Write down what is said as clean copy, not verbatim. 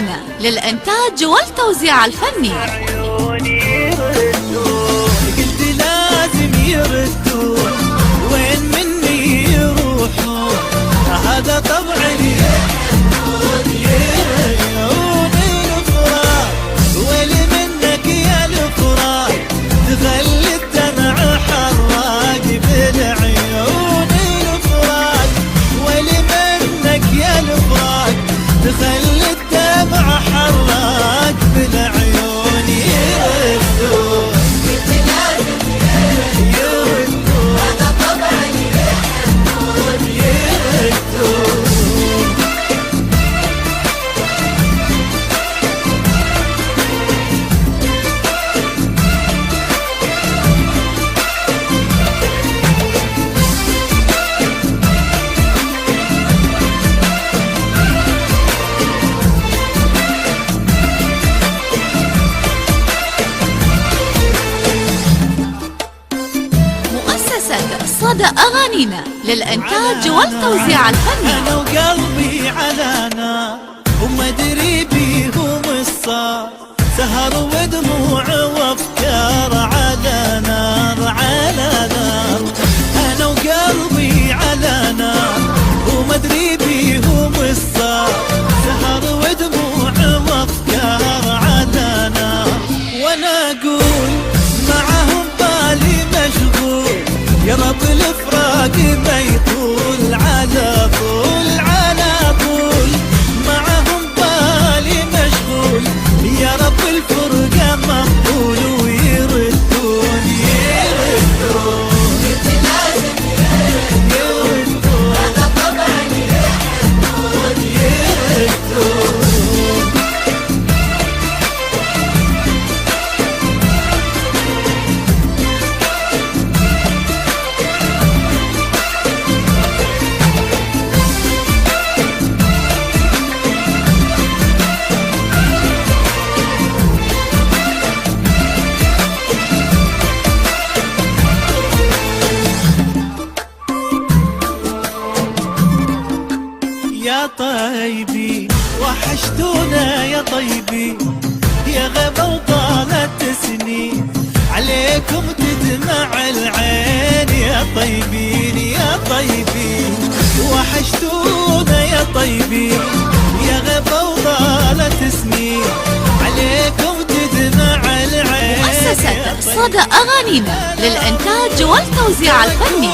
أغانينا للإنتاج والتوزيع الفني. قلت لازم يردون وين مني يروحون، هذا طبعا يحبون الفراق، ويلي منك يا الفراق تخلي الدمع حراق بالعيون الفراق، ويلي منك يا الفراق تخلي الدمع حراق بالعيون يردون. صدى أغانينا للإنتاج والتوزيع الفني. أنا وقلبي على نار وما أدري بيهم الصار، سهر ودموع وأفكار على نار على نار. أنا وقلبي على نار وما أدري بيهم الصار، سهر ودموع وأفكار على نار. وأنا أقول معهم بالي مشغول، يا رب الفراق ما يطول على طول على طول، معهم بالي مشغول، يا رب الفرقة مقبول ويردون يردون. يردون هذا طبعا يحبون يردون. يا طيبي وحشتونا يا طيبي، يا غبا وطالت سنين عليكم تدمع العين، يا طيبين يا طيبين وحشتونا يا طيبين، يا غبا وطالت سنين عليكم تدمع العين. مؤسسة صدى أغانينا للإنتاج والتوزيع الفني.